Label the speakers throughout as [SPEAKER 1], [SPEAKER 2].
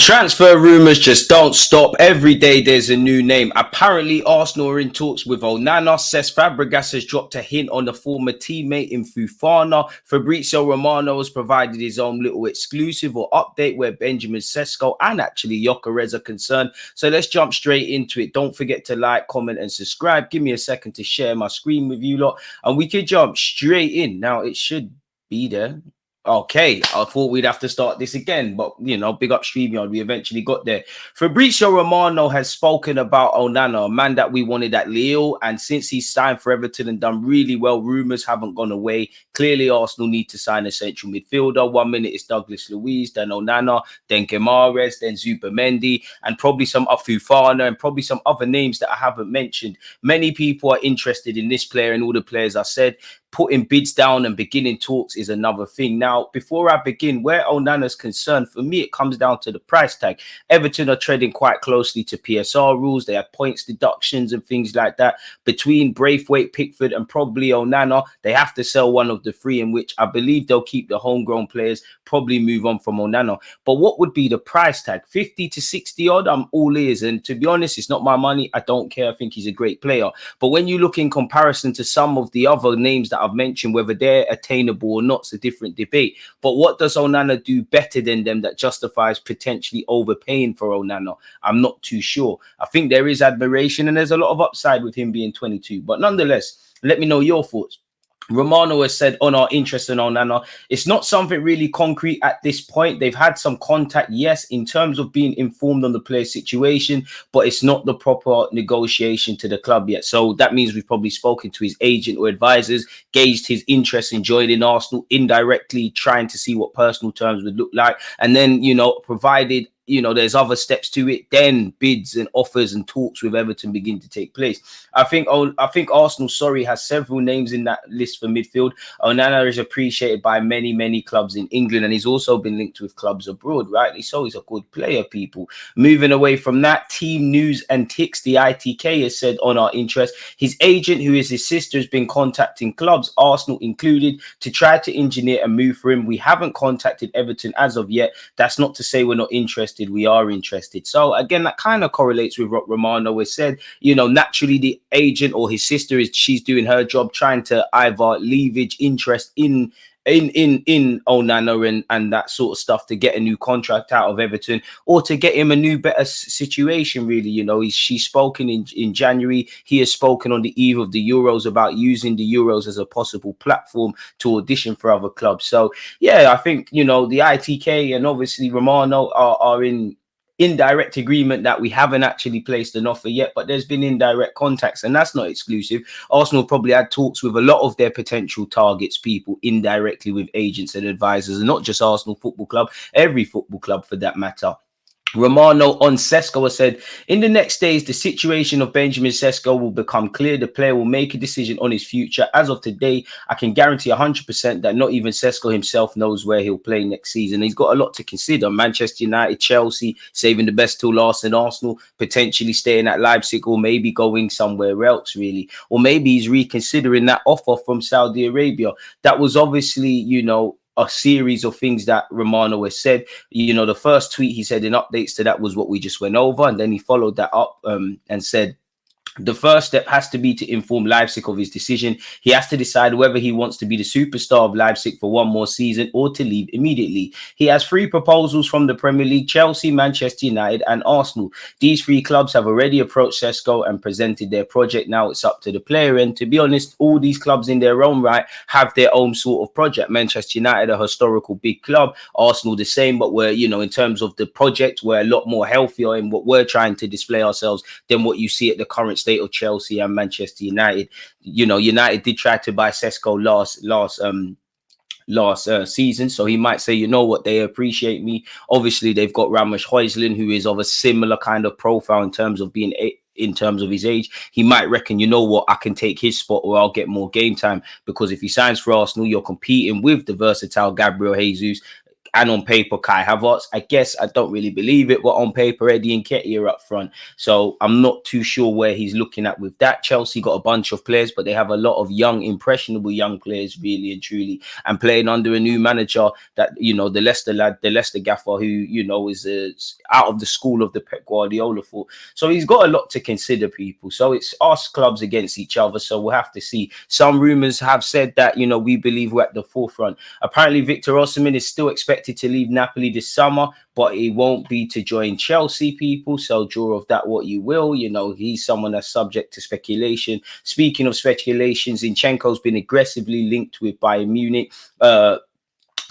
[SPEAKER 1] transfer rumours just don't stop. Every day there's a new name. Apparently, Arsenal are in talks with Onana. Cesc Fabregas has dropped a hint on the former teammate in Fofana. Fabrizio Romano has provided his own little exclusive or update where Benjamin Sesko and actually Gyökeres are concerned. So let's jump straight into it. Don't forget to like, comment and subscribe. Give me a second to share my screen with you lot and we can jump straight in. Now, it should be there. Okay, I thought we'd have to start this again, but you know, big up StreamYard, we eventually got there. Fabrizio Romano has spoken about Onana, a man that we wanted at Lille, and since he's signed for Everton and done really well, rumours haven't gone away. Clearly, Arsenal need to sign a central midfielder. 1 minute it's Douglas Luiz, then Onana, then Guimaraes, then Zubimendi, and probably some Fofana, and probably some other names that I haven't mentioned. Many people are interested in this player and all the players I said. Putting bids down and beginning talks is another thing. Now, before I begin, where Onana's concerned, for me, it comes down to the price tag. Everton are treading quite closely to PSR rules. They have points deductions and things like that. Between Braithwaite, Pickford, and probably Onana, they have to sell one of the three, in which I believe they'll keep the homegrown players, probably move on from Onana. But what would be the price tag? 50 to 60 odd, I'm all ears. And to be honest, it's not my money. I don't care. I think he's a great player. But when you look in comparison to some of the other names that I've mentioned, whether they're attainable or not, it's a different debate. But what does Onana do better than them that justifies potentially overpaying for Onana? I'm not too sure. I think there is admiration and there's a lot of upside with him being 22. But nonetheless, let me know your thoughts. Romano has said on our interest in Onana, it's not something really concrete at this point. They've had some contact, yes, in terms of being informed on the player's situation, but it's not the proper negotiation to the club yet. So that means we've probably spoken to his agent or advisors, gauged his interest in joining Arsenal, indirectly trying to see what personal terms would look like. And then, you know, provided there's other steps to it, then bids and offers and talks with Everton begin to take place. I think Arsenal, has several names in that list for midfield. Onana is appreciated by many clubs in England, and he's also been linked with clubs abroad, rightly so. He's a good player, people. Moving away from that, Team News and Ticks, the ITK, has said on our interest, his agent, who is his sister, has been contacting clubs, Arsenal included, to try to engineer a move for him. We haven't contacted Everton as of yet. That's not to say we're not interested. We are interested. So again, that kind of correlates with what Romano has said. Naturally the agent or his sister she's doing her job, trying to either leverage interest in Onana and that sort of stuff to get a new contract out of Everton or to get him a new better situation, really. She's spoken in January. He has spoken on the eve of the Euros about using the Euros as a possible platform to audition for other clubs. So yeah, I think the ITK and obviously Romano are in indirect agreement that we haven't actually placed an offer yet, but there's been indirect contacts, and that's not exclusive. Arsenal probably had talks with a lot of their potential targets, people, indirectly with agents and advisors, and not just Arsenal Football Club, every football club for that matter. Romano on Sesko has said, in the next days, the situation of Benjamin Sesko will become clear. The player will make a decision on his future. As of today, I can guarantee 100% that not even Sesko himself knows where he'll play next season. He's got a lot to consider. Manchester United, Chelsea, saving the best till last, and Arsenal potentially staying at Leipzig or maybe going somewhere else, really. Or maybe he's reconsidering that offer from Saudi Arabia. That was obviously, a series of things that Romano has said. The first tweet he said in updates to that was what we just went over, and then he followed that up and said, the first step has to be to inform Leipzig of his decision. He has to decide whether he wants to be the superstar of Leipzig for one more season or to leave immediately. He has 3 proposals from the Premier League: Chelsea, Manchester United and Arsenal. These 3 clubs have already approached Sesko and presented their project. Now it's up to the player, and to be honest, all these clubs in their own right have their own sort of project. Manchester United, a historical big club, Arsenal the same, but we're, in terms of the project, we're a lot more healthier in what we're trying to display ourselves than what you see at the current state of Chelsea and Manchester United. United did try to buy Sesko last season, so he might say, what, they appreciate me. Obviously they've got Ramesh Højlund, who is of a similar kind of profile in terms of his age. He might reckon, what, I can take his spot or I'll get more game time, because if he signs for Arsenal, you're competing with the versatile Gabriel Jesus and on paper Kai Havertz. I guess I don't really believe it, but on paper Eddie Nketiah are up front. So I'm not too sure where he's looking at with that. Chelsea got a bunch of players, but they have a lot of young, impressionable young players, really and truly, and playing under a new manager that, you know, the Leicester lad, the Leicester gaffer, who, you know, is out of the school of the Pep Guardiola for. So he's got a lot to consider, people. So it's us clubs against each other. So we'll have to see. Some rumours have said that, you know, we believe we're at the forefront. Apparently, Victor Osimhen is still expected to leave Napoli this summer, but it won't be to join Chelsea, people. So draw of that what you will. You know, he's someone that's subject to speculation. Speaking of speculation, Zinchenko's been aggressively linked with Bayern Munich.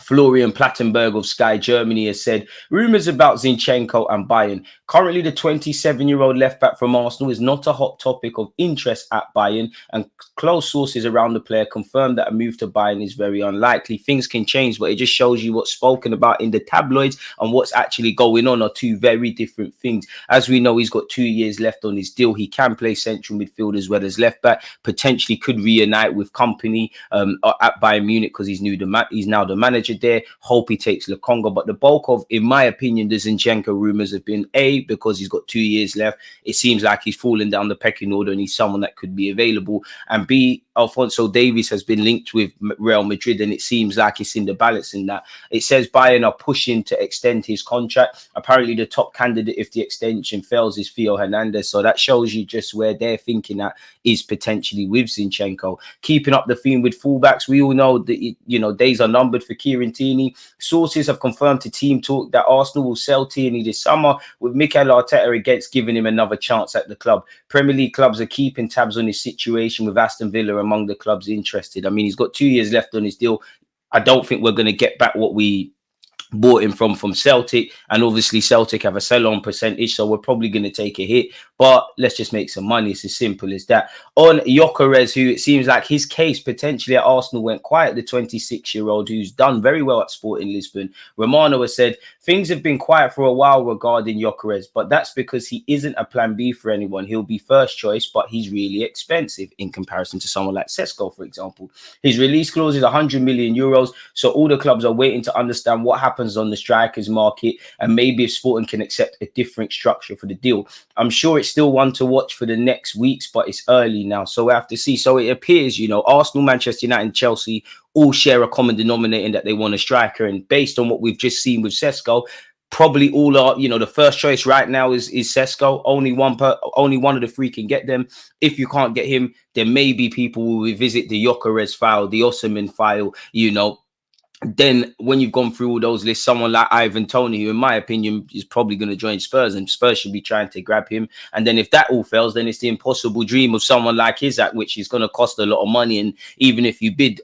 [SPEAKER 1] Florian Plattenberg of Sky Germany has said rumours about Zinchenko and Bayern. Currently, the 27-year-old left-back from Arsenal is not a hot topic of interest at Bayern, and close sources around the player confirm that a move to Bayern is very unlikely. Things can change, but it just shows you what's spoken about in the tabloids and what's actually going on are two very different things. As we know, he's got 2 years left on his deal. He can play central midfield as well as left-back, potentially could reunite with company at Bayern Munich because he's now the manager there. Hope he takes Lukonga, but the bulk of, in my opinion, the Zinchenko rumours have been A, because he's got 2 years left. It seems like he's fallen down the pecking order and he's someone that could be available. And B, Alphonso Davies has been linked with Real Madrid, and it seems like it's in the balance in that. It says Bayern are pushing to extend his contract. Apparently, the top candidate, if the extension fails, is Theo Hernandez. So that shows you just where they're thinking at is potentially with Zinchenko. Keeping up the theme with fullbacks, we all know that, you know, days are numbered for Kieran Tierney. Sources have confirmed to Team Talk that Arsenal will sell Tierney this summer, with Mikel Arteta against giving him another chance at the club. Premier League clubs are keeping tabs on his situation, with Aston Villa among the clubs interested. I mean, he's got 2 years left on his deal. I don't think we're going to get back what we bought him from Celtic, and obviously Celtic have a sell-on percentage, so we're probably going to take a hit, but let's just make some money. It's as simple as that. On Gyökeres, who it seems like his case potentially at Arsenal went quiet, the 26-year-old who's done very well at Sporting Lisbon, Romano has said things have been quiet for a while regarding Gyökeres, but that's because he isn't a plan B for anyone. He'll be first choice, but he's really expensive in comparison to someone like Sesko, for example. His release clause is 100 million euros, so all the clubs are waiting to understand what happens on the strikers market, and maybe if Sporting can accept a different structure for the deal. I'm sure it's still one to watch for the next weeks, but it's early now, so we have to see. So it appears, you know, Arsenal, Manchester United and Chelsea all share a common denominator in that they want a striker, and based on what we've just seen with Sesko, probably all are, you know, the first choice right now is Sesko. Only one of the three can get them. If you can't get him, then maybe people will revisit the Gyökeres file, the Osimhen file, you know. Then when you've gone through all those lists, someone like Ivan Toney, who in my opinion is probably going to join Spurs, and Spurs should be trying to grab him. And then if that all fails, then it's the impossible dream of someone like Isak, which is going to cost a lot of money. And even if you bid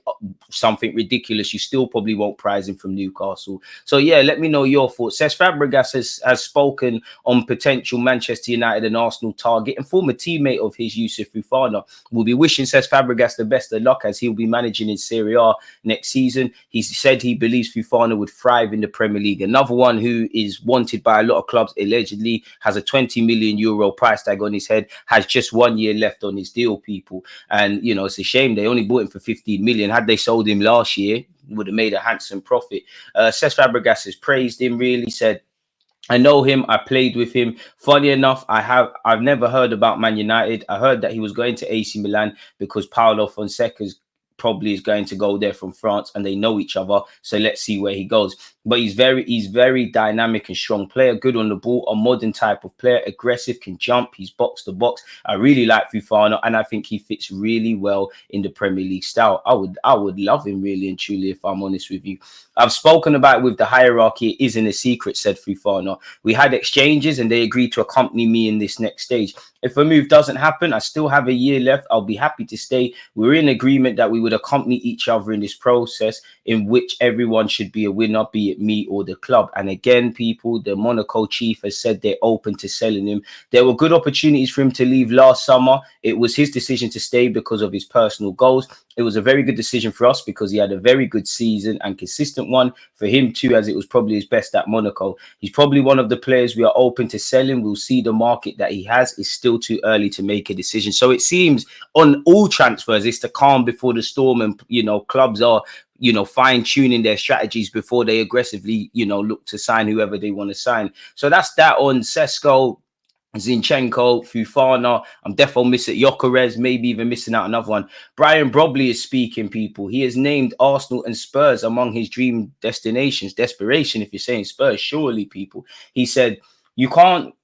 [SPEAKER 1] something ridiculous, you still probably won't prize him from Newcastle. So yeah, let me know your thoughts. Cesc Fabregas has spoken on potential Manchester United and Arsenal target, and former teammate of his, Youssouf Fofana, will be wishing Cesc Fabregas the best of luck as he'll be managing in Serie A next season. He's said he believes Fofana would thrive in the Premier League. Another one who is wanted by a lot of clubs, allegedly has a 20 million euro price tag on his head, has just 1 year left on his deal, people. And, you know, it's a shame they only bought him for 15 million. Had they sold him last year, would have made a handsome profit. Cesc Fabregas has praised him, really said, I know him. I played with him. Funny enough, I've never heard about Man United. I heard that he was going to AC Milan because Paulo Fonseca's probably is going to go there from France, and they know each other. So let's see where he goes. But he's very dynamic and strong player, good on the ball, a modern type of player, aggressive, can jump, he's box to box. I really like Fofana, and I think he fits really well in the Premier League style. I would love him, really and truly, if I'm honest with you. I've spoken about it with the hierarchy. It isn't a secret, said Fofana. We had exchanges and they agreed to accompany me in this next stage. If a move doesn't happen, I still have a year left. I'll be happy to stay. We're in agreement that we would accompany each other in this process in which everyone should be a winner, be it me or the club. And again, people, the Monaco chief has said they're open to selling him. There were good opportunities for him to leave last summer. It was his decision to stay because of his personal goals. It was a very good decision for us because he had a very good season and consistent one. For him too, as it was probably his best at Monaco. He's probably one of the players we are open to selling. We'll see the market that he has. It's still too early to make a decision. So it seems on all transfers, it's the calm before the storm, and, you know, clubs are fine tuning their strategies before they aggressively, look to sign whoever they want to sign. So that's that on Sesko, Zinchenko, Fofana. I'm definitely missing Gyökeres, maybe even missing out another one. Brian Brobley is speaking, people. He has named Arsenal and Spurs among his dream destinations. Desperation, if you're saying Spurs, surely, people. He said, you can't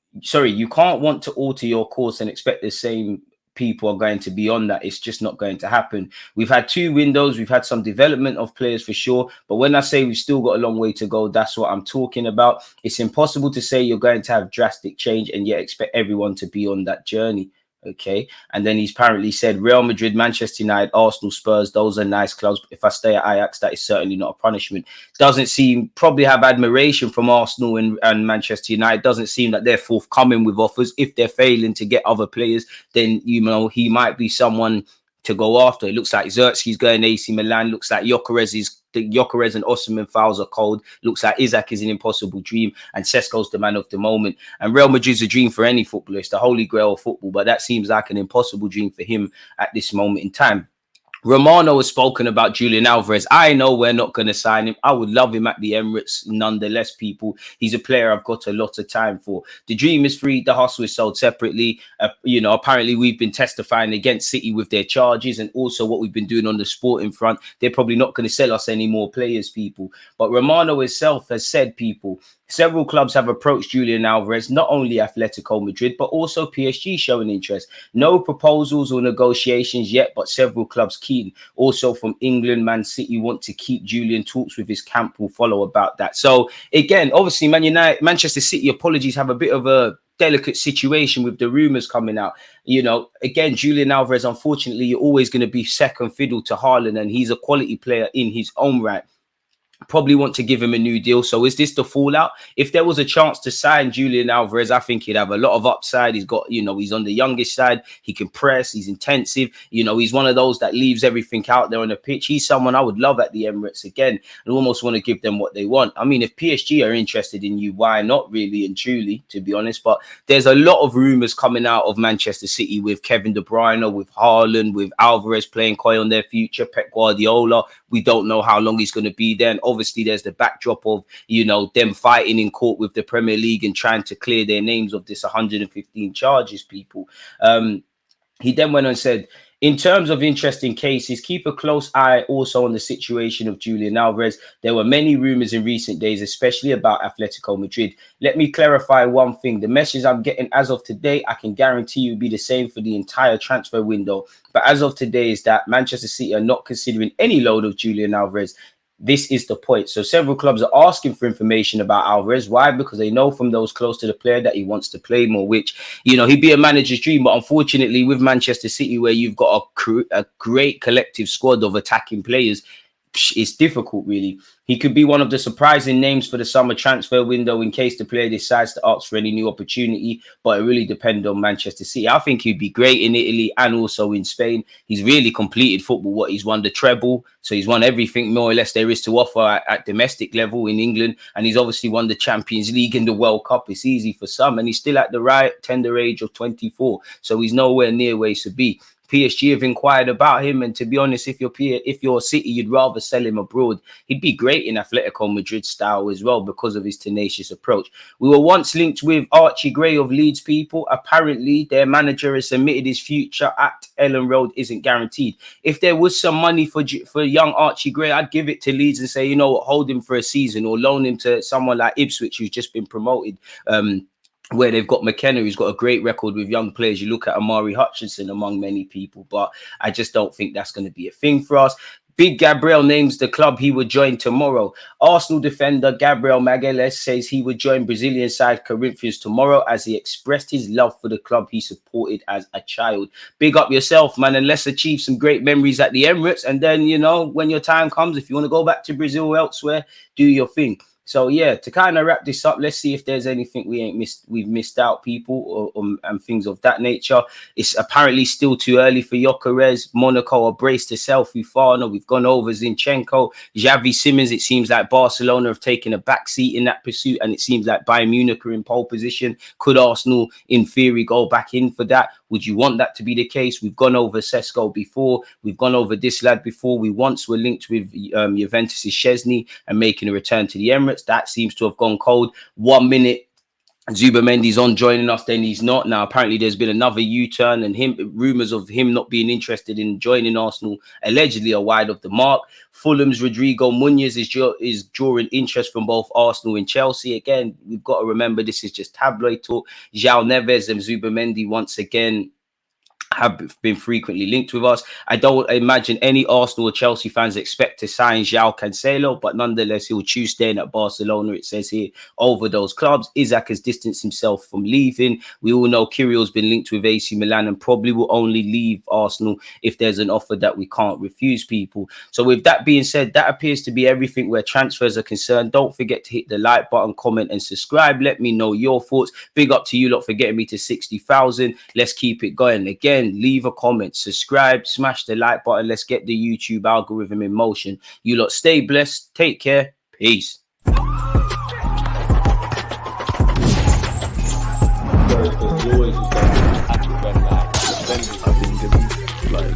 [SPEAKER 1] want to alter your course and expect the same people are going to be on that. It's just not going to happen. We've had 2 windows. We've had some development of players for sure. But when I say we've still got a long way to go, that's what I'm talking about. It's impossible to say you're going to have drastic change and yet expect everyone to be on that journey. Okay. And then he's apparently said Real Madrid, Manchester United, Arsenal, Spurs, those are nice clubs. But if I stay at Ajax, that is certainly not a punishment. Doesn't seem, probably have admiration from Arsenal and Manchester United. Doesn't seem that they're forthcoming with offers. If they're failing to get other players, then, he might be someone to go after. It looks like Zertsky's going AC Milan. Looks like Gyökeres and Osimhen fouls are cold. Looks like Isaac is an impossible dream, and Sesko's the man of the moment. And Real Madrid's a dream for any footballer. It's the holy grail of football, but that seems like an impossible dream for him at this moment in time. Romano has spoken about Julian Alvarez. I know we're not going to sign him. I would love him at the Emirates nonetheless, people. He's a player I've got a lot of time for. The dream is free. The hustle is sold separately. Apparently we've been testifying against City with their charges and also what we've been doing on the sporting front. They're probably not going to sell us any more players, people. But Romano himself has said, people, several clubs have approached Julian Alvarez, not only Atletico Madrid, but also PSG showing interest. No proposals or negotiations yet, but several clubs keen. Also from England, Man City want to keep Julian. Talks with his camp will follow about that. So again, obviously, Manchester City, apologies, have a bit of a delicate situation with the rumors coming out. Again, Julian Alvarez, unfortunately, you're always going to be second fiddle to Haaland, and he's a quality player in his own right. Probably want to give him a new deal. So is this the fallout? If there was a chance to sign Julian Alvarez, I think he'd have a lot of upside. He's got, he's on the youngest side. He can press. He's intensive. He's one of those that leaves everything out there on the pitch. He's someone I would love at the Emirates again and almost want to give them what they want. I mean, if PSG are interested in you, why not, really and truly, to be honest? But there's a lot of rumors coming out of Manchester City with Kevin De Bruyne, with Haaland, with Alvarez playing coy on their future, Pep Guardiola. We don't know how long he's going to be there. And obviously, there's the backdrop of, them fighting in court with the Premier League and trying to clear their names of this 115 charges, people. He then went on and said, in terms of interesting cases, keep a close eye also on the situation of Julian Alvarez. There were many rumors in recent days, especially about Atletico Madrid. Let me clarify one thing. The message I'm getting as of today, I can guarantee you will be the same for the entire transfer window. But as of today is that Manchester City are not considering any loan of Julian Alvarez. This is the point. So several clubs are asking for information about Alvarez. Why? Because they know from those close to the player that he wants to play more, which, he'd be a manager's dream. But unfortunately, with Manchester City, where you've got a great collective squad of attacking players, it's difficult, really. He could be one of the surprising names for the summer transfer window in case the player decides to ask for any new opportunity, but it really depends on Manchester City. I think he'd be great in Italy and also in Spain. He's really completed football. He's won the treble, so he's won everything more or less there is to offer at domestic level in England, and he's obviously won the Champions League and the World Cup. It's easy for some, and he's still at the right tender age of 24, so he's nowhere near where he should be. PSG have inquired about him, and to be honest, if you're City, you'd rather sell him abroad. He'd be great in Atletico Madrid style as well because of his tenacious approach. We were once linked with Archie Gray of Leeds, people. Apparently, their manager has admitted his future at Ellen Road isn't guaranteed. If there was some money for young Archie Gray, I'd give it to Leeds and say, hold him for a season or loan him to someone like Ipswich, who's just been promoted. Where they've got McKenna, who's got a great record with young players. You look at Amari Hutchinson among many people, but I just don't think that's going to be a thing for us. Big Gabriel names the club he would join tomorrow. Arsenal defender Gabriel Magalhaes says he would join Brazilian side Corinthians tomorrow as he expressed his love for the club he supported as a child. Big up yourself, man, and let's achieve some great memories at the Emirates. And then, when your time comes, if you want to go back to Brazil or elsewhere, do your thing. So yeah, to kind of wrap this up, let's see if there's anything we've missed out, people, and things of that nature. It's apparently still too early for Gyökeres. Monaco are braced to sell Fofana. We've gone over Zinchenko, Xavi Simons. It seems like Barcelona have taken a back seat in that pursuit, and it seems like Bayern Munich are in pole position. Could Arsenal, in theory, go back in for that? Would you want that to be the case? We've gone over Sesko before. We've gone over this lad before. We once were linked with Juventus' Szczesny and making a return to the Emirates. That seems to have gone cold. 1 minute, Zubamendi's on joining us, then he's not. Now, apparently, there's been another U-turn, and rumors of him not being interested in joining Arsenal allegedly are wide of the mark. Fulham's Rodrigo Munoz is drawing interest from both Arsenal and Chelsea. Again, we've got to remember this is just tabloid talk. João Neves and Zubamendi once again have been frequently linked with us. I don't imagine any Arsenal or Chelsea fans expect to sign João Cancelo, but nonetheless, he'll choose staying at Barcelona, it says here, over those clubs. Isaac has distanced himself from leaving. We all know Kyrill's been linked with AC Milan and probably will only leave Arsenal if there's an offer that we can't refuse, people. So with that being said, that appears to be everything where transfers are concerned. Don't forget to hit the like button, comment and subscribe. Let me know your thoughts. Big up to you lot for getting me to 60,000. Let's keep it going. Again, leave a comment, subscribe, smash the like button. Let's get the YouTube algorithm in motion. You lot stay blessed. Take care. Peace.
[SPEAKER 2] Like